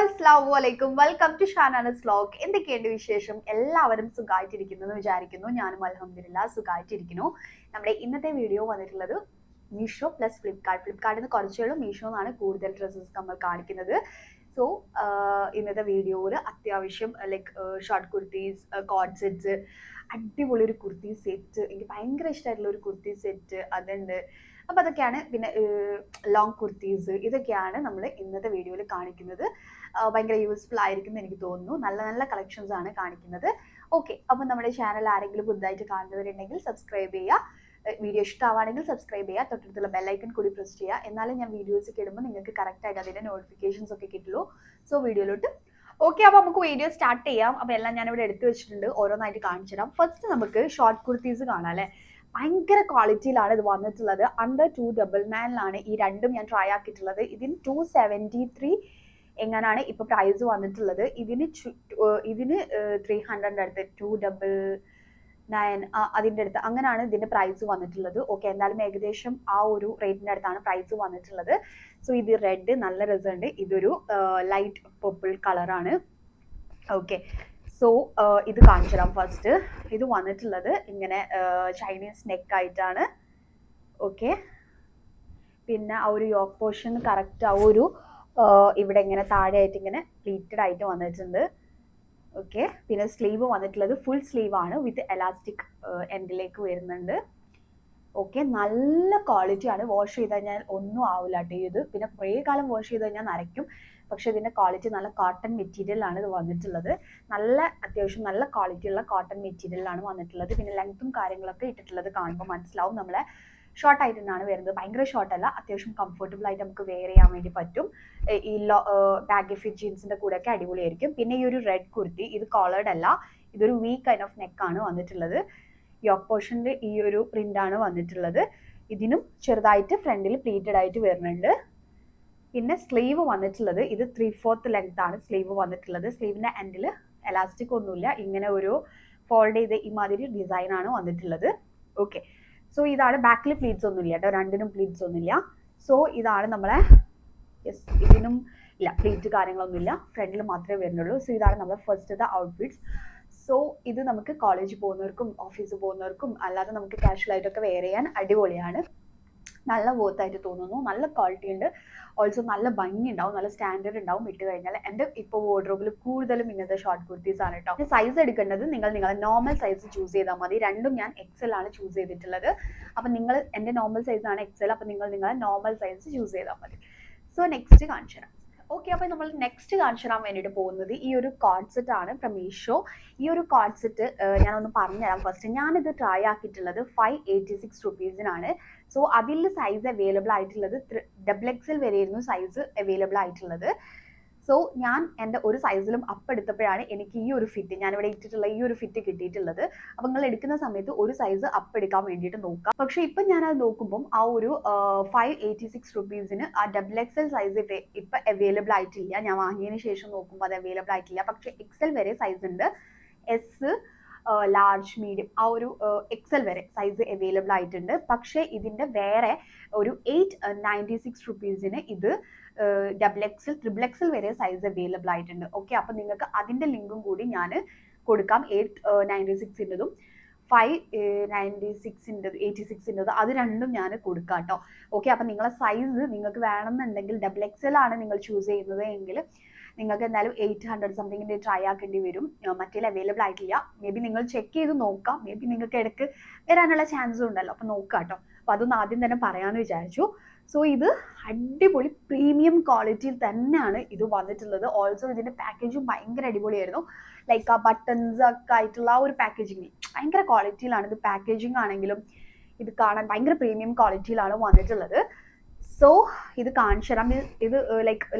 അസ്സലാമുഅലൈക്കും welcome to ഷാനാനസ് vlog. എന്തൊക്കെയുണ്ട് വിശേഷം? എല്ലാവരും സുഖമായിട്ടിരിക്കുന്നു എന്ന് വിചാരിക്കുന്നു. ഞാനും അൽഹംദുലില്ലാ സുഖമായിട്ടിരിക്കുന്നു. നമ്മുടെ ഇന്നത്തെ വീഡിയോ വന്നിട്ടുള്ളത് മീഷോ പ്ലസ് ഫ്ലിപ്കാർട്ടിൽ നിന്ന് കുറച്ചുകളും മീഷോ എന്നാണ് കൂടുതൽ ഡ്രസ്സസ് നമ്മൾ കാണിക്കുന്നത്. സോ ഇന്നത്തെ വീഡിയോയിൽ അത്യാവശ്യം ഷോർട്ട് കുർത്തീസ്, കോഡ് സെറ്റ്സ്, അടിപൊളി ഒരു കുർത്തി സെറ്റ്, എനിക്ക് ഭയങ്കര ഇഷ്ടമായിട്ടുള്ള ഒരു കുർത്തി സെറ്റ് അതുണ്ട്. അപ്പം അതൊക്കെയാണ്. പിന്നെ ലോങ് കുർത്തീസ്, ഇതൊക്കെയാണ് നമ്മൾ ഇന്നത്തെ വീഡിയോയിൽ കാണിക്കുന്നത്. ഭയങ്കര യൂസ്ഫുൾ ആയിരിക്കും എന്ന് എനിക്ക് തോന്നുന്നു. നല്ല നല്ല കളക്ഷൻസ് ആണ് കാണിക്കുന്നത്. ഓക്കെ, അപ്പം നമ്മുടെ ചാനൽ ആരെങ്കിലും പുതുതായിട്ട് കാണുന്നവരുണ്ടെങ്കിൽ സബ്സ്ക്രൈബ് ചെയ്യുക. വീഡിയോ ഇഷ്ടമാണെങ്കിൽ സബ്സ്ക്രൈബ് ചെയ്യുക, തൊട്ടടുത്തുള്ള ബെല്ലൈക്കൺ കൂടി പ്രസ് ചെയ്യുക. എന്നാലും ഞാൻ വീഡിയോസ് ഒക്കെ ഇടുമ്പോൾ നിങ്ങൾക്ക് കറക്റ്റായിട്ട് അതിൻ്റെ നോട്ടിഫിക്കേഷൻസ് ഒക്കെ കിട്ടുള്ളൂ. സോ വീഡിയോയിലോട്ട് ഓക്കെ, അപ്പോൾ നമുക്ക് വീഡിയോ സ്റ്റാർട്ട് ചെയ്യാം. അപ്പോൾ എല്ലാം ഞാനിവിടെ എടുത്തു വെച്ചിട്ടുണ്ട്, ഓരോന്നായിട്ട് കാണിച്ചു തരാം. ഫസ്റ്റ് നമുക്ക് ഷോർട്ട് കുർത്തീസ് കാണാം അല്ലേ. ഭയങ്കര ക്വാളിറ്റിയിലാണ് ഇത് വന്നിട്ടുള്ളത്. അണ്ടർ 299 ഈ രണ്ടും ഞാൻ ട്രൈ ആക്കിയിട്ടുള്ളത്. ഇതിന് 273 എങ്ങനെയാണ് ഇപ്പോൾ പ്രൈസ് വന്നിട്ടുള്ളത്. ഇതിന് 300 അടുത്ത് 299 അതിൻ്റെ അടുത്ത് അങ്ങനെയാണ് ഇതിൻ്റെ പ്രൈസ് വന്നിട്ടുള്ളത്. ഓക്കെ, എന്തായാലും ഏകദേശം ആ ഒരു റേറ്റിൻ്റെ അടുത്താണ് പ്രൈസ് വന്നിട്ടുള്ളത്. സോ ഇത് റെഡ് നല്ല രസമുണ്ട്. ഇതൊരു ലൈറ്റ് പർപ്പിൾ കളറാണ്. ഓക്കെ, സോ ഇത് കാണിച്ചു തരാം. ഫസ്റ്റ് ഇത് വന്നിട്ടുള്ളത് ഇങ്ങനെ ചൈനീസ് നെക്ക് ആയിട്ടാണ്. ഓക്കെ, പിന്നെ ആ ഒരു യോക്ക് പോർഷൻ കറക്റ്റ് ആ ഒരു ഇവിടെ ഇങ്ങനെ താഴെയായിട്ട് ഇങ്ങനെ പ്ലീറ്റഡ് ആയിട്ട് വന്നിട്ടുണ്ട്. ഓക്കെ, പിന്നെ സ്ലീവ് വന്നിട്ടുള്ളത് ഫുൾ സ്ലീവ് ആണ് വിത്ത് എലാസ്റ്റിക് എൻഡിലേക്ക് വരുന്നുണ്ട്. ഓക്കെ, നല്ല ക്വാളിറ്റിയാണ്. വാഷ് ചെയ്ത് കഴിഞ്ഞാൽ ഒന്നും ആവില്ല കേട്ടോ ഇത്. പിന്നെ കുറേ കാലം വാഷ് ചെയ്ത് കഴിഞ്ഞാൽ നരയ്ക്കും. പക്ഷെ ഇതിൻ്റെ ക്വാളിറ്റി നല്ല കോട്ടൺ മെറ്റീരിയലാണ് ഇത് വന്നിട്ടുള്ളത്. നല്ല അത്യാവശ്യം നല്ല ക്വാളിറ്റിയുള്ള കോട്ടൺ മെറ്റീരിയലാണ് വന്നിട്ടുള്ളത്. പിന്നെ ലെങ്ത്തും കാര്യങ്ങളൊക്കെ ഇട്ടിട്ടുള്ളത് കാണുമ്പോൾ മനസ്സിലാവും. നമ്മളെ ഷോർട്ട് ആയിട്ട് തന്നെയാണ് വരുന്നത്. ഭയങ്കര ഷോർട്ടല്ല, അത്യാവശ്യം കംഫർട്ടബിൾ ആയിട്ട് നമുക്ക് വെയർ ചെയ്യാൻ വേണ്ടി പറ്റും. ഈ ബാഗി ഫിറ്റ് ജീൻസിൻ്റെ കൂടെയൊക്കെ അടിപൊളിയായിരിക്കും. പിന്നെ ഈ ഒരു റെഡ് കുർത്തി, ഇത് കോളേർഡ് അല്ല, ഇതൊരു വി കൈൻഡ് ഓഫ് നെക്കാണ് വന്നിട്ടുള്ളത്. യോക്ക് പോർഷനിൽ ഈ ഒരു പ്രിൻ്റാണ് വന്നിട്ടുള്ളത്. ഇതിനും ചെറുതായിട്ട് ഫ്രണ്ടിൽ പ്ലീറ്റഡ് ആയിട്ട് വരുന്നുണ്ട്. പിന്നെ സ്ലീവ് വന്നിട്ടുള്ളത് ഇത് 3/4 ലെങ്ത് ആണ് സ്ലീവ് വന്നിട്ടുള്ളത്. സ്ലീവിൻ്റെ എൻഡിൽ എലാസ്റ്റിക് ഒന്നുമില്ല, ഇങ്ങനെ ഒരു ഫോൾഡ് ചെയ്ത് ഇമാതിരി ഡിസൈനാണ് വന്നിട്ടുള്ളത്. ഓക്കെ, സോ ഇതാണ്. ബാക്കിൽ പ്ലീറ്റ്സ് ഒന്നുമില്ല കേട്ടോ, രണ്ടിനും പ്ലീറ്റ്സ് ഒന്നുമില്ല. സോ ഇതാണ് നമ്മളെ ഇതിനും ഇല്ല പ്ലീറ്റ് കാര്യങ്ങളൊന്നുമില്ല, ഫ്രണ്ടിൽ മാത്രമേ വരുന്നുള്ളൂ. സോ ഇതാണ് നമ്മുടെ ഫസ്റ്റത്തെ ഔട്ട്ഫിറ്റ്സ്. സോ ഇത് നമുക്ക് കോളേജിൽ പോകുന്നവർക്കും ഓഫീസിൽ പോകുന്നവർക്കും അല്ലാതെ നമുക്ക് കാഷ്വൽ ആയിട്ടൊക്കെ വെയർ ചെയ്യാൻ അടിപൊളിയാണ്. നല്ല വർത്തായിട്ട് തോന്നുന്നു. നല്ല ക്വാളിറ്റി ഉണ്ട്. ഓൾസോ നല്ല ഭംഗി ഉണ്ടാവും, നല്ല സ്റ്റാൻഡേർഡ് ഉണ്ടാവും ഇട്ട് കഴിഞ്ഞാൽ. എൻ്റെ ഇപ്പോൾ വാർഡ്രോബിൽ കൂടുതലും ഇങ്ങനത്തെ ഷോർട്ട് കുർത്തീസ് ആണ് കേട്ടോ. സൈസ് എടുക്കേണ്ടത് നിങ്ങളെ നോർമൽ സൈസ് ചൂസ് ചെയ്താൽ മതി. രണ്ടും ഞാൻ എക്സൽ ആണ് ചൂസ് ചെയ്തിട്ടുള്ളത്. അപ്പം നിങ്ങൾ എൻ്റെ നോർമൽ സൈസ് ആണ് എക്സൽ, അപ്പം നിങ്ങളെ നോർമൽ സൈസ് ചൂസ് ചെയ്താൽ മതി. സോ നെക്സ്റ്റ് കാണിച്ചു തരാം. ഓക്കെ, അപ്പോൾ നമ്മൾ നെക്സ്റ്റ് കാണിച്ചു തരാൻ വേണ്ടിയിട്ട് പോകുന്നത് ഈ ഒരു കോഡ് സെറ്റ് ആണ് ഫ്രം മീഷോ. ഈ ഒരു കോഡ് സെറ്റ് ഞാനൊന്ന് പറഞ്ഞുതരാം. ഫസ്റ്റ് ഞാനിത് ട്രൈ ആക്കിയിട്ടുള്ളത് 586 റുപ്പീസിനാണ്. സോ അതിൽ സൈസ് അവൈലബിൾ ആയിട്ടുള്ളത് XXL വരെയായിരുന്നു സൈസ് അവൈലബിൾ ആയിട്ടുള്ളത്. സോ ഞാൻ എൻ്റെ ഒരു സൈസിലും അപ്പ് എടുത്തപ്പോഴാണ് എനിക്ക് ഈ ഒരു ഫിറ്റ്, ഞാനിവിടെ ഇട്ടിട്ടുള്ള ഈ ഒരു ഫിറ്റ് കിട്ടിയിട്ടുള്ളത്. അപ്പം നിങ്ങൾ എടുക്കുന്ന സമയത്ത് ഒരു സൈസ് അപ്പ് എടുക്കാൻ വേണ്ടിയിട്ട് നോക്കാം. പക്ഷേ ഇപ്പം ഞാനത് നോക്കുമ്പം ആ ഒരു 586 റുപ്പീസിന് ആ XXL സൈസ് ഇപ്പം അവൈലബിൾ ആയിട്ടില്ല. ഞാൻ വാങ്ങിയതിന് ശേഷം നോക്കുമ്പോൾ അത് അവൈലബിൾ ആയിട്ടില്ല. പക്ഷേ XL വരെ സൈസ് ഉണ്ട്. എസ്, ലാർജ്, മീഡിയം, ആ ഒരു XL വരെ സൈസ് അവൈലബിൾ ആയിട്ടുണ്ട്. പക്ഷേ ഇതിൻ്റെ വേറെ ഒരു 896 റുപ്പീസിന് ഇത് XXL, XXL വരെ സൈസ് അവൈലബിൾ ആയിട്ടുണ്ട്. ഓക്കെ, അപ്പം നിങ്ങൾക്ക് അതിൻ്റെ ലിങ്കും കൂടി ഞാൻ കൊടുക്കാം. 896-ൻ്റെതും 596-ൻ്റെത് അത് രണ്ടും ഞാൻ കൊടുക്കാം കേട്ടോ. ഓക്കെ, അപ്പം നിങ്ങളെ സൈസ് നിങ്ങൾക്ക് വേണമെന്നുണ്ടെങ്കിൽ XXL ആണ് നിങ്ങൾ ചൂസ് ചെയ്യുന്നത് എങ്കിൽ നിങ്ങൾക്ക് എന്തായാലും 800 സംതിങ്ങിൻ്റെ ട്രൈ ആക്കേണ്ടി വരും. മറ്റേ അവൈലബിൾ ആയിട്ടില്ല. മേ ബി നിങ്ങൾ ചെക്ക് ചെയ്ത് നോക്കാം. മേ ബി നിങ്ങൾക്ക് ഇടയ്ക്ക് വരാനുള്ള ചാൻസും ഉണ്ടല്ലോ, അപ്പം നോക്കാം കേട്ടോ. അപ്പോൾ അതൊന്ന് ആദ്യം തന്നെ പറയാമെന്ന് വിചാരിച്ചു. സോ ഇത് അടിപൊളി പ്രീമിയം ക്വാളിറ്റിയിൽ തന്നെയാണ് ഇത് വന്നിട്ടുള്ളത്. ഓൾസോ ഇതിൻ്റെ പാക്കേജിങ് ഭയങ്കര അടിപൊളിയായിരുന്നു. ലൈക്ക് ആ ബട്ടൺസ് ഒക്കെ ആയിട്ടുള്ള ആ ഒരു പാക്കേജിങ് ഭയങ്കര ക്വാളിറ്റിയിലാണ്. ഇത് പാക്കേജിങ് ആണെങ്കിലും ഇത് കാണാൻ ഭയങ്കര പ്രീമിയം ക്വാളിറ്റിയിലാണ് വന്നിട്ടുള്ളത്. സോ ഇത് കാണിച്ചു തരാം. ഇത്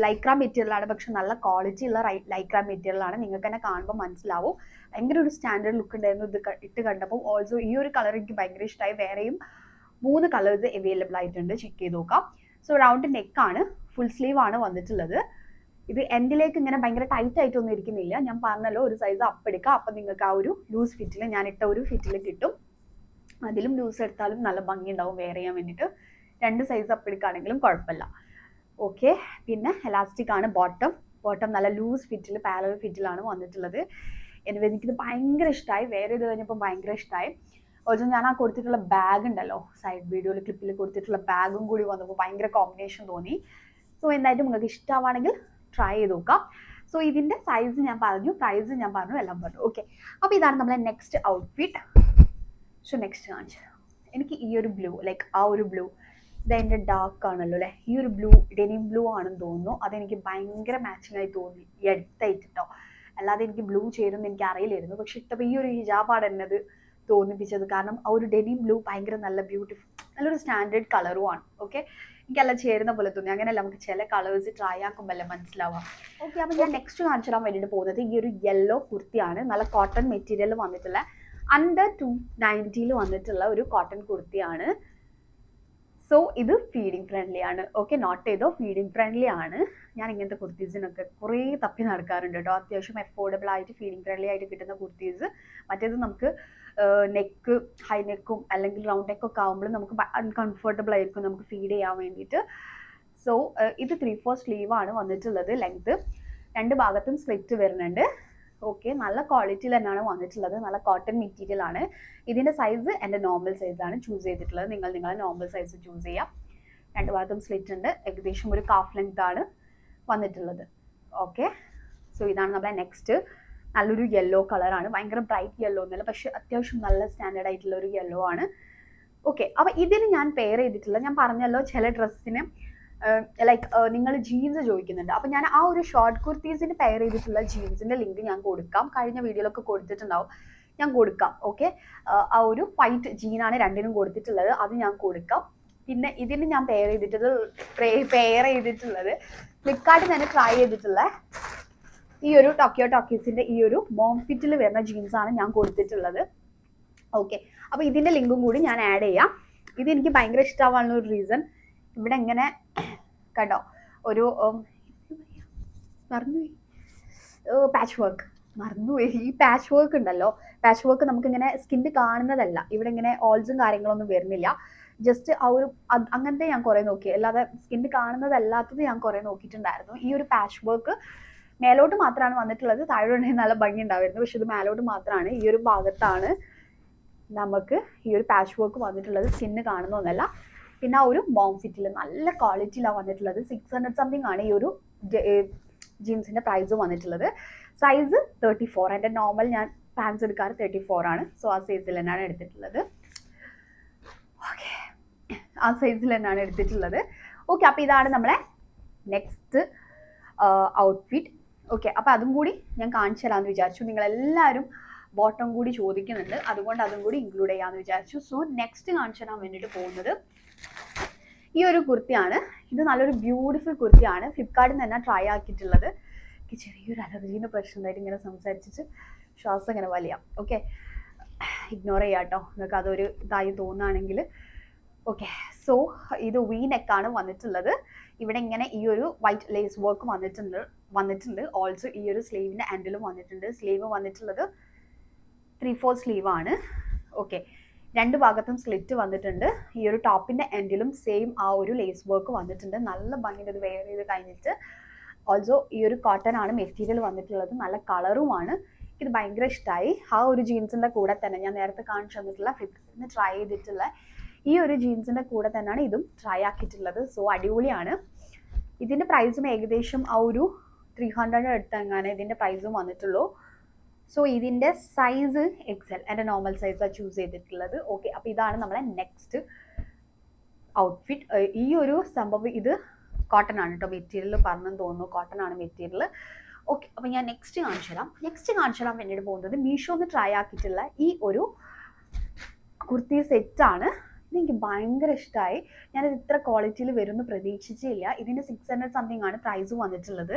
ലൈക്ര മെറ്റീരിയലാണ്, പക്ഷെ നല്ല ക്വാളിറ്റി ഉള്ള ലൈക്ര മെറ്റീരിയലാണ്. നിങ്ങൾക്ക് തന്നെ കാണുമ്പോൾ മനസ്സിലാവും. ഭയങ്കര ഒരു സ്റ്റാൻഡേർഡ് ലുക്ക് ഉണ്ടായിരുന്നു ഇത് ഇട്ട് കണ്ടപ്പോൾ. ഓൾസോ ഈ ഒരു കളർ എനിക്ക് ഭയങ്കര ഇഷ്ടമായി. വേറെയും 3 കളേഴ്സ് അവൈലബിൾ ആയിട്ടുണ്ട്, ചെക്ക് ചെയ്ത് നോക്കാം. സോ റൗണ്ട് നെക്കാണ്, ഫുൾ സ്ലീവ് ആണ് വന്നിട്ടുള്ളത്. ഇത് എൻഡിലേക്ക് ഇങ്ങനെ ഭയങ്കര ടൈറ്റ് ആയിട്ടൊന്നും ഇരിക്കുന്നില്ല. ഞാൻ പറഞ്ഞല്ലോ ഒരു സൈസ് അപ്പ് എടുക്കുക, അപ്പം നിങ്ങൾക്ക് ആ ഒരു ലൂസ് ഫിറ്റിൽ, ഞാൻ ഇട്ട ഒരു ഫിറ്റിൽ കിട്ടും. അതിലും ലൂസ് എടുത്താലും നല്ല ഭംഗി ഉണ്ടാവും വെയർ ചെയ്യാൻ വേണ്ടിയിട്ട്. 2 സൈസ് അപ്പ് എടുക്കുകയാണെങ്കിലും കുഴപ്പമില്ല. ഓക്കെ, പിന്നെ എലാസ്റ്റിക് ആണ് ബോട്ടം. ബോട്ടം നല്ല ലൂസ് ഫിറ്റിൽ പാരലൽ ഫിറ്റിലാണ് വന്നിട്ടുള്ളത്. എനിക്കിത് ഭയങ്കര ഇഷ്ടമായി. വേറെ ഇത് കഴിഞ്ഞപ്പോൾ ഭയങ്കര ഇഷ്ടമായി. ഓൾസോ ഞാൻ ആ കൊടുത്തിട്ടുള്ള ബാഗ് ഉണ്ടല്ലോ, സൈഡ് വീഡിയോയിൽ ക്ലിപ്പിൽ കൊടുത്തിട്ടുള്ള ബാഗും കൂടി വന്നപ്പോൾ ഭയങ്കര കോമ്പിനേഷൻ തോന്നി. സോ എന്തായാലും നിങ്ങൾക്ക് ഇഷ്ടമാണെങ്കിൽ ട്രൈ ചെയ്ത് നോക്കാം. സോ ഇതിൻ്റെ സൈസ് ഞാൻ പറഞ്ഞു, പ്രൈസ് ഞാൻ പറഞ്ഞു, എല്ലാം പറഞ്ഞു. ഓക്കെ, അപ്പോൾ ഇതാണ് നമ്മളെ നെക്സ്റ്റ് ഔട്ട്ഫിറ്റ്. സോ നെക്സ്റ്റ് കാണിച്ചു എനിക്ക് ഈ ഒരു ബ്ലൂ, ലൈക്ക് ആ ഒരു ബ്ലൂ, ഇതെൻ്റെ ഡാർക്ക് ആണല്ലോ അല്ലേ, ഈ ഒരു ബ്ലൂ ഡെനിം ബ്ലൂ ആണെന്ന് തോന്നുന്നു. അതെനിക്ക് ഭയങ്കര മാച്ചിങ് ആയി തോന്നി ഈ അടുത്തായിട്ടോ. അല്ലാതെ എനിക്ക് ബ്ലൂ ചേരുമെന്ന് എനിക്ക് അറിയില്ലായിരുന്നു. പക്ഷെ ഇട്ടപ്പോൾ ഈ ഒരു ഹിജാബാണ് എന്നത് തോന്നിപ്പിച്ചത്. കാരണം ആ ഒരു ഡെനിം ബ്ലൂ ഭയങ്കര നല്ല ബ്യൂട്ടിഫുൾ, നല്ലൊരു സ്റ്റാൻഡേർഡ് കളറുമാണ്. ഓക്കെ, എനിക്കെല്ലാം ചേരുന്ന പോലെ തോന്നി. അങ്ങനെയല്ല നമുക്ക് ചില കളേഴ്സ് ട്രൈ ആക്കുമ്പോഴല്ലേ മനസ്സിലാവാം. ഓക്കെ, അപ്പോൾ ഞാൻ നെക്സ്റ്റ് കാണിച്ചു തരാൻ വേണ്ടിയിട്ട് പോകുന്നത് ഈ ഒരു യെല്ലോ കുർത്തിയാണ്. നല്ല കോട്ടൺ മെറ്റീരിയൽ വന്നിട്ടുള്ള അണ്ടർ 290 വന്നിട്ടുള്ള ഒരു കോട്ടൺ കുർത്തിയാണ്. സോ ഇത് ഫീഡിങ് ഫ്രണ്ട്ലി ആണ്. ഓക്കെ, നോട്ട് ചെയ്തോ, ഫീഡിങ് ഫ്രണ്ട്ലി ആണ്. ഞാൻ ഇങ്ങനത്തെ കുർത്തീസിനൊക്കെ കുറേ തപ്പി നടക്കാറുണ്ട് കേട്ടോ. അത്യാവശ്യം അഫോർഡബിൾ ആയിട്ട് ഫീഡിങ് ഫ്രണ്ട്ലി ആയിട്ട് കിട്ടുന്ന കുർത്തീസ്. മറ്റേത് നമുക്ക് നെക്ക് ഹൈ നെക്കും അല്ലെങ്കിൽ റൗണ്ട് നെക്കൊക്കെ ആകുമ്പോൾ നമുക്ക് അൺകംഫർട്ടബിൾ ആയിരിക്കും നമുക്ക് ഫീഡ് ചെയ്യാൻ വേണ്ടിയിട്ട്. സോ ഇത് 3/4 സ്ലീവാണ് വന്നിട്ടുള്ളത്. ലെങ്ത് 2 ഭാഗത്തും സ്ലിറ്റ് വരുന്നുണ്ട്. ഓക്കെ, നല്ല ക്വാളിറ്റിയിൽ തന്നെയാണ് വന്നിട്ടുള്ളത്. നല്ല കോട്ടൺ മെറ്റീരിയൽ ആണ്. ഇതിൻ്റെ സൈസ് എൻ്റെ നോർമൽ സൈസാണ് ചൂസ് ചെയ്തിട്ടുള്ളത്. നിങ്ങളെ നോർമൽ സൈസ് ചൂസ് ചെയ്യാം. 2 ഭാഗത്തും സ്ലിറ്റ് ഉണ്ട്. ഏകദേശം ഒരു കാഫ് ലെങ്ത് ആണ് വന്നിട്ടുള്ളത്. ഓക്കെ, സോ ഇതാണ് നമ്മളെ നെക്സ്റ്റ്. നല്ലൊരു യെല്ലോ കളറാണ്. ഭയങ്കര ബ്രൈറ്റ് യെല്ലോ ഒന്നുമല്ല, പക്ഷെ അത്യാവശ്യം നല്ല സ്റ്റാൻഡേർഡ് ആയിട്ടുള്ള ഒരു യെല്ലോ ആണ്. ഓക്കെ, അപ്പോൾ ഇതിന് ഞാൻ പെയർ ചെയ്തിട്ടുള്ള, ഞാൻ പറഞ്ഞല്ലോ ചില ഡ്രസ്സിന് ലൈക്ക് നിങ്ങൾ ജീൻസ് ചോദിക്കുന്നുണ്ട്. അപ്പോൾ ഞാൻ ആ ഒരു ഷോർട്ട് കുർത്തീസിന് പെയർ ചെയ്തിട്ടുള്ള ജീൻസിൻ്റെ ലിങ്ക് ഞാൻ കൊടുക്കാം. കഴിഞ്ഞ വീഡിയോയിലൊക്കെ കൊടുത്തിട്ടുണ്ടാവും, ഞാൻ കൊടുക്കാം. ഓക്കെ, ആ ഒരു വൈറ്റ് ജീനാണ് രണ്ടിനും കൊടുത്തിട്ടുള്ളത്, അത് ഞാൻ കൊടുക്കാം. പിന്നെ ഇതിന് ഞാൻ പെയർ ചെയ്തിട്ടുള്ളത് ഫ്ലിപ്കാർട്ടിൽ തന്നെ ട്രൈ ചെയ്തിട്ടുള്ള ഈ ഒരു ടോക്കിയോ ടോക്കീസിൻ്റെ ഈ ഒരു മോം ഫിറ്റിൽ വരുന്ന ജീൻസാണ് ഞാൻ കൊടുത്തിട്ടുള്ളത്. ഓക്കെ, അപ്പോൾ ഇതിൻ്റെ ലിങ്കും കൂടി ഞാൻ ആഡ് ചെയ്യാം. ഇത് എനിക്ക് ഭയങ്കര ഇഷ്ടമാവാനുള്ള ഒരു റീസൺ, ഇവിടെ ഇങ്ങനെ കണ്ടോ ഒരു മറന്നുപോയി ഈ പാച്ച് വർക്ക് ഉണ്ടല്ലോ. പാച്ച് വർക്ക് നമുക്കിങ്ങനെ സ്കിന്നിൽ കാണുന്നതല്ല, ഇവിടെ ഇങ്ങനെ ഓൾസും കാര്യങ്ങളൊന്നും വരുന്നില്ല. ജസ്റ്റ് ആ ഒരു അങ്ങനത്തെ ഞാൻ കുറേ നോക്കി, അല്ലാതെ സ്കിന്നിൽ കാണുന്നതല്ലാത്തത് ഞാൻ കുറേ നോക്കിയിട്ടുണ്ടായിരുന്നു. ഈ ഒരു പാച്ച് വർക്ക് മേലോട്ട് മാത്രമാണ് വന്നിട്ടുള്ളത്. താഴോട്ടുണ്ടെങ്കിൽ നല്ല ഭംഗി ഉണ്ടാവുമായിരുന്നു, പക്ഷെ ഇത് മേലോട്ട് മാത്രമാണ്. ഈ ഒരു ഭാഗത്താണ് നമുക്ക് ഈ ഒരു പാച്ച് വർക്ക് വന്നിട്ടുള്ളത്. സ്കിന്ന് കാണുന്നൊന്നല്ല. പിന്നെ ആ ഒരു മോം ഫിറ്റിൽ നല്ല ക്വാളിറ്റിയിലാണ് വന്നിട്ടുള്ളത്. 600 സംതിങ് ആണ് ഈ ഒരു ജീൻസിൻ്റെ പ്രൈസ് വന്നിട്ടുള്ളത്. സൈസ് 34. എൻ്റെ നോർമൽ ഞാൻ പാൻസ് എടുക്കാറ് 34 ആണ്. സോ ആ സൈസിൽ തന്നെയാണ് എടുത്തിട്ടുള്ളത്. ഓക്കെ, ആ സൈസിൽ തന്നെയാണ് എടുത്തിട്ടുള്ളത്. ഓക്കെ, അപ്പോൾ ഇതാണ് നമ്മളെ നെക്സ്റ്റ് ഔട്ട്ഫിറ്റ്. ഓക്കെ, അപ്പോൾ അതും കൂടി ഞാൻ കാണിച്ചു തരാമെന്ന് വിചാരിച്ചു. നിങ്ങളെല്ലാവരും ബോട്ടം കൂടി ചോദിക്കുന്നുണ്ട്, അതുകൊണ്ട് അതും കൂടി ഇൻക്ലൂഡ് ചെയ്യാമെന്ന് വിചാരിച്ചു. സോ നെക്സ്റ്റ് കാണിച്ചു തരാൻ വേണ്ടിയിട്ട് പോകുന്നത് ഈ ഒരു കുർത്തിയാണ്. ഇത് നല്ലൊരു ബ്യൂട്ടിഫുൾ കുർത്തിയാണ്. ഫ്ലിപ്കാർട്ടിൽ നിന്ന് തന്നെ ട്രൈ ആക്കിയിട്ടുള്ളത്. എനിക്ക് ചെറിയൊരു അലർജീൻ്റെ പ്രശ്നമായിട്ട് ഇങ്ങനെ സംസാരിച്ചിട്ട് ശ്വാസം ഇങ്ങനെ വലിയാം. ഓക്കെ, ഇഗ്നോർ ചെയ്യാം കേട്ടോ, നിങ്ങൾക്ക് അതൊരു ഇതായി തോന്നുകയാണെങ്കിൽ. ഓക്കെ, സോ ഇത് വി നെക്കാണ് വന്നിട്ടുള്ളത്. ഇവിടെ ഇങ്ങനെ ഈ ഒരു വൈറ്റ് ലേസ് വർക്ക് വന്നിട്ടുണ്ട്. ഓൾസോ ഈ ഒരു സ്ലീവിൻ്റെ എൻഡിലും വന്നിട്ടുണ്ട്. സ്ലീവ് വന്നിട്ടുള്ളത് 3/4 സ്ലീവാണ്. ഓക്കെ, 2 ഭാഗത്തും സ്ലിറ്റ് വന്നിട്ടുണ്ട്. ഈ ഒരു ടോപ്പിൻ്റെ എൻഡിലും സെയിം ആ ഒരു ലേസ് വർക്ക് വന്നിട്ടുണ്ട്. നല്ല ഭംഗിയുടെ ഇത് വെയർ ചെയ്ത് കഴിഞ്ഞിട്ട്. ഓൾസോ ഈ ഒരു കോട്ടൺ ആണ് മെറ്റീരിയൽ വന്നിട്ടുള്ളത്. നല്ല കളറുമാണ്. ഇത് ഭയങ്കര ഇഷ്ടമായി. ആ ഒരു ജീൻസിൻ്റെ കൂടെ തന്നെ ഞാൻ നേരത്തെ കാണിച്ചു തന്നിട്ടുള്ള ഫ്ലിപ്കാർട്ടിൽ ട്രൈ ചെയ്തിട്ടുള്ള ഈ ഒരു ജീൻസിൻ്റെ കൂടെ തന്നെയാണ് ഇതും ട്രൈ ആക്കിയിട്ടുള്ളത്. സോ അടിപൊളിയാണ്. ഇതിൻ്റെ പ്രൈസും ഏകദേശം ആ ഒരു 300 അടുത്തെങ്ങാനെ ഇതിൻ്റെ പ്രൈസും വന്നിട്ടുള്ളൂ. സോ ഇതിൻ്റെ സൈസ് XL, എൻ്റെ നോർമൽ സൈസാണ് ചൂസ് ചെയ്തിട്ടുള്ളത്. ഓക്കെ, അപ്പോൾ ഇതാണ് നമ്മളെ നെക്സ്റ്റ് ഔട്ട്ഫിറ്റ്. ഈ ഒരു സംഭവം ഇത് കോട്ടൺ ആണ് കേട്ടോ. മെറ്റീരിയൽ പറഞ്ഞെന്ന് തോന്നുന്നു, കോട്ടൺ ആണ് മെറ്റീരിയൽ. ഓക്കെ, അപ്പോൾ ഞാൻ നെക്സ്റ്റ് കാണിച്ചു തരാൻ വേണ്ടിയിട്ട് പോകുന്നത് മീഷോന്ന് ട്രൈ ആക്കിയിട്ടുള്ള ഈ ഒരു കുർത്തി സെറ്റാണ്. ഇതെനിക്ക് ഭയങ്കര ഇഷ്ടമായി. ഞാനിത് ഇത്ര ക്വാളിറ്റിയിൽ വരുമെന്ന് പ്രതീക്ഷിച്ചില്ല. ഇതിന് 600 സംതിങ് ആണ് പ്രൈസ് വന്നിട്ടുള്ളത്.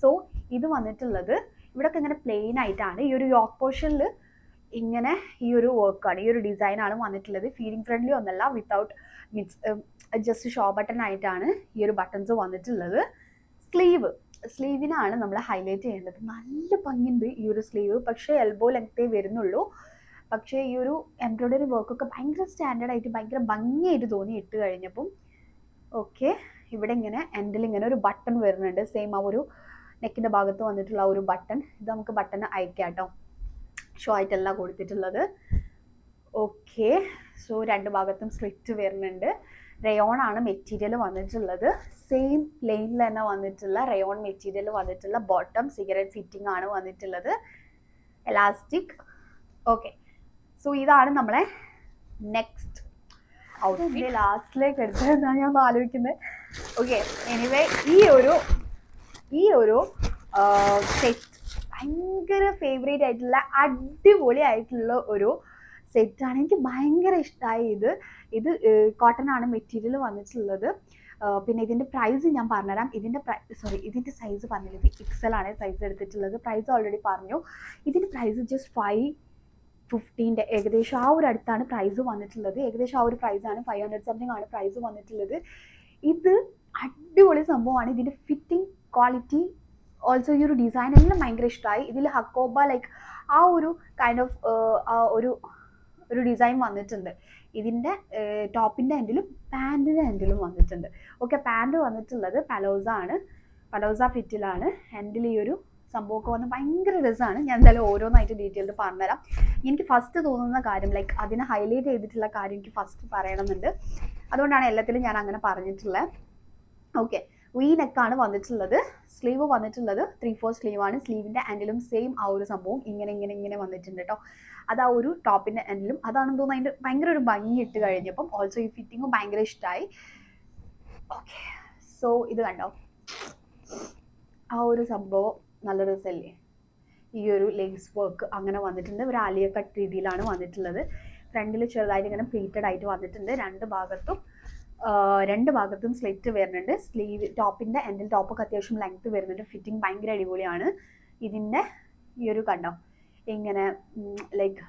സോ ഇത് വന്നിട്ടുള്ളത് ഇവിടെയൊക്കെ ഇങ്ങനെ പ്ലെയിൻ ആയിട്ടാണ്. ഈ ഒരു യോക്ക് പോർഷനിൽ ഇങ്ങനെ ഈ ഒരു വർക്കാണ്, ഈ ഒരു ഡിസൈനാണ് വന്നിട്ടുള്ളത്. ഫീഡിങ് ഫ്രണ്ട്ലി ഒന്നല്ല, വിത്തൗട്ട് ജസ്റ്റ് ഷോ ബട്ടൺ ആയിട്ടാണ് ഈ ഒരു ബട്ടൺസ് വന്നിട്ടുള്ളത്. സ്ലീവിനാണ് നമ്മൾ ഹൈലൈറ്റ് ചെയ്യേണ്ടത്. നല്ല ഭംഗിയുണ്ട് ഈ ഒരു സ്ലീവ്, പക്ഷേ എൽബോ ലെങ്ത്തേ വരുന്നുള്ളൂ. പക്ഷേ ഈ ഒരു എംബ്രോയ്ഡറി വർക്കൊക്കെ ഭയങ്കര സ്റ്റാൻഡേർഡ് ആയിട്ട് ഭയങ്കര ഭംഗിയായിട്ട് തോന്നി ഇട്ട് കഴിഞ്ഞപ്പം. ഓക്കെ, ഇവിടെ ഇങ്ങനെ എൻഡിൽ ഇങ്ങനെ ഒരു ബട്ടൺ വരുന്നുണ്ട്. സെയിം ആ ഒരു നെക്കിൻ്റെ ഭാഗത്ത് വന്നിട്ടുള്ള ഒരു ബട്ടൺ, ഇത് നമുക്ക് ബട്ടൺ അയക്കാം കേട്ടോ, ഷോ ആയിട്ടല്ല കൊടുത്തിട്ടുള്ളത്. ഓക്കെ, സോ രണ്ട് ഭാഗത്തും സ്ലിറ്റ് വരുന്നുണ്ട്. റയോൺ ആണ് മെറ്റീരിയൽ വന്നിട്ടുള്ളത്. സെയിം പ്ലെയിനിൽ തന്നെ വന്നിട്ടുള്ള റയോൺ മെറ്റീരിയൽ വന്നിട്ടുള്ള ബോട്ടം സിഗരറ്റ് ഫിറ്റിംഗ് ആണ് വന്നിട്ടുള്ളത്, എലാസ്റ്റിക്. ഓക്കെ, സോ ഇതാണ് നമ്മളെ നെക്സ്റ്റ് ഔട്ട്ഫിറ്റ്. ലാസ്റ്റിലേക്ക് എടുത്തതെന്നാണ് ഞാൻ ആലോചിക്കുന്നത്. ഓക്കെ, എനിവേ ഈ ഒരു സെറ്റ് ഭയങ്കര ഫേവറേറ്റ് ആയിട്ടുള്ള അടിപൊളി ആയിട്ടുള്ള ഒരു സെറ്റാണ്. എനിക്ക് ഭയങ്കര ഇഷ്ടമായി. ഇത് കോട്ടൺ ആണ് മെറ്റീരിയൽ വന്നിട്ടുള്ളത്. പിന്നെ ഇതിൻ്റെ പ്രൈസ് ഞാൻ പറഞ്ഞുതരാം. ഇതിൻ്റെ സൈസ് പറഞ്ഞില്ല, ഇത് XL ആണ് സൈസ് എടുത്തിട്ടുള്ളത്. പ്രൈസ് ഓൾറെഡി പറഞ്ഞു. ഇതിൻ്റെ പ്രൈസ് ജസ്റ്റ് 550 ഏകദേശം ആ ഒരു അടുത്താണ് പ്രൈസ് വന്നിട്ടുള്ളത്. ഏകദേശം ആ ഒരു പ്രൈസാണ്, 500 സംതിങ് ആണ് പ്രൈസ് വന്നിട്ടുള്ളത്. ഇത് അടിപൊളി സംഭവമാണ്. ഇതിൻ്റെ ഫിറ്റിംഗ് ക്വാളിറ്റി ഓൾസോ ഈ ഒരു ഡിസൈൻ എല്ലാം ഭയങ്കര ഇഷ്ടമായി. ഇതിൽ ഹക്കോബ ലൈക്ക് ആ ഒരു കൈൻഡ് ഓഫ് ഒരു ഡിസൈൻ വന്നിട്ടുണ്ട്. ഇതിൻ്റെ ടോപ്പിൻ്റെ എൻഡിലും പാൻറ്റിൻ്റെ എൻഡിലും വന്നിട്ടുണ്ട്. ഓക്കെ, പാൻറ്റ് വന്നിട്ടുള്ളത് പലോസ ഫിറ്റിലാണ്. എൻഡിൽ ഈ ഒരു സംഭവമൊക്കെ വന്ന് ഭയങ്കര രസമാണ്. ഞാൻ എന്തായാലും ഓരോന്നായിട്ട് ഡീറ്റെയിൽഡ് പറഞ്ഞുതരാം. എനിക്ക് ഫസ്റ്റ് തോന്നുന്ന കാര്യം ലൈക്ക് അതിനെ ഹൈലൈറ്റ് ചെയ്തിട്ടുള്ള കാര്യം എനിക്ക് ഫസ്റ്റ് പറയണമെന്നുണ്ട്. അതുകൊണ്ടാണ് എല്ലാത്തിലും ഞാൻ അങ്ങനെ പറഞ്ഞിട്ടുള്ളത്. ഓക്കെ, വി നെക്കാണ് വന്നിട്ടുള്ളത്. സ്ലീവ് വന്നിട്ടുള്ളത് 3/4 സ്ലീവാണ്. സ്ലീവിൻ്റെ എൻഡിലും സെയിം ആ ഒരു സംഭവം ഇങ്ങനെ വന്നിട്ടുണ്ട് കേട്ടോ. അത് ആ ഒരു ടോപ്പിൻ്റെ എൻഡിലും അതാണെന്ന് തോന്നുന്നു. അതിൻ്റെ ഭയങ്കര ഒരു ഭംഗി ഇട്ട് കഴിഞ്ഞപ്പം ഓൾസോ ഈ ഫിറ്റിങ്ങും ഭയങ്കര ഇഷ്ടമായി. ഓക്കെ, സോ ഇത് കണ്ടോ, ആ ഒരു സംഭവം നല്ല രസമല്ലേ. ഈ ഒരു ലേസ് വർക്ക് അങ്ങനെ വന്നിട്ടുണ്ട്. ഒരു ആലിയ കട്ട് രീതിയിലാണ് വന്നിട്ടുള്ളത്. ഫ്രണ്ടിൽ ചെറുതായിട്ട് ഇങ്ങനെ പ്ലീറ്റഡ് ആയിട്ട് വന്നിട്ടുണ്ട്. രണ്ട് ഭാഗത്തും സ്ലിറ്റ് വരുന്നുണ്ട്. സ്ലീവ് ടോപ്പിൻ്റെ എൻഡിൽ ടോപ്പൊക്കെ അത്യാവശ്യം ലെങ്ത് വരുന്നുണ്ട്. ഫിറ്റിംഗ് ഭയങ്കര അടിപൊളിയാണ്. ഇതിൻ്റെ ഈ ഒരു കണ്ടോ ഇങ്ങനെ ലൈക്ക്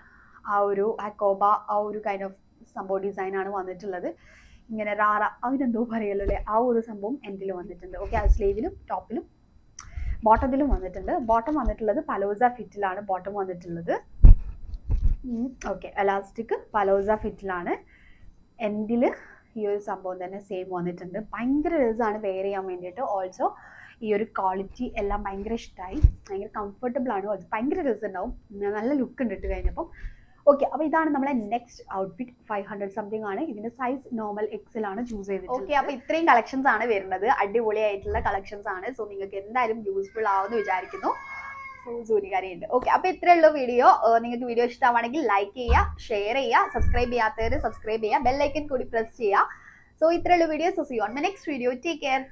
ആ ഒരു ഹക്കോബ ആ ഒരു കൈൻഡ് ഓഫ് സംഭവം ഡിസൈനാണ് വന്നിട്ടുള്ളത്. ഇങ്ങനെ റാറ അതിനെന്തോ പറയുമല്ലോ അല്ലേ, ആ ഒരു സംഭവം എൻഡിൽ വന്നിട്ടുണ്ട്. ഓക്കെ, അത് സ്ലീവിലും ടോപ്പിലും ബോട്ടത്തിലും വന്നിട്ടുണ്ട്. ബോട്ടം വന്നിട്ടുള്ളത് പലോസ ഫിറ്റിലാണ് ബോട്ടം വന്നിട്ടുള്ളത്. ഓക്കെ, എലാസ്റ്റിക് പലോസ ഫിറ്റിലാണ്. എൻഡിൽ ഈ ഒരു സംഭവം തന്നെ സെയിം വന്നിട്ടുണ്ട്. ഭയങ്കര രസമാണ് വെയർ ചെയ്യാൻ വേണ്ടിയിട്ട്. ഓൾസോ ഈ ഒരു ക്വാളിറ്റി എല്ലാം ഭയങ്കര ഇഷ്ടമായി. ഭയങ്കര കംഫർട്ടബിൾ ആണ്. ഭയങ്കര രസമുണ്ടാവും. നല്ല ലുക്ക് ഉണ്ട് ഇട്ട് കഴിഞ്ഞപ്പം. ഓക്കെ, അപ്പോൾ ഇതാണ് നമ്മളെ നെക്സ്റ്റ് ഔട്ട്ഫിറ്റ്. 500 സംതിങ് ആണ്. ഇതിന്റെ സൈസ് നോർമൽ XL ആണ് ചൂസ് ചെയ്തത്. ഓക്കെ, അപ്പോൾ ഇത്രയും കളക്ഷൻസ് ആണ് വരുന്നത്. അടിപൊളിയായിട്ടുള്ള കളക്ഷൻസ് ആണ്. സോ നിങ്ങൾക്ക് എന്തായാലും യൂസ്ഫുൾ ആവുമെന്ന് വിചാരിക്കുന്നു. സോ ജോലിക്കാരിയുണ്ട്. ഓക്കെ, അപ്പോൾ ഇത്രയുള്ള വീഡിയോ. നിങ്ങൾക്ക് വീഡിയോ ഇഷ്ടമാണെങ്കിൽ ലൈക്ക് ചെയ്യുക, ഷെയർ ചെയ്യുക, സബ്സ്ക്രൈബ് ചെയ്യാത്തവർ സബ്സ്ക്രൈബ് ചെയ്യുക, ബെൽ ഐക്കൺ കൂടി പ്രസ് ചെയ്യുക. സോ ഇത്രയുള്ള video. So see you on my next video. Take care.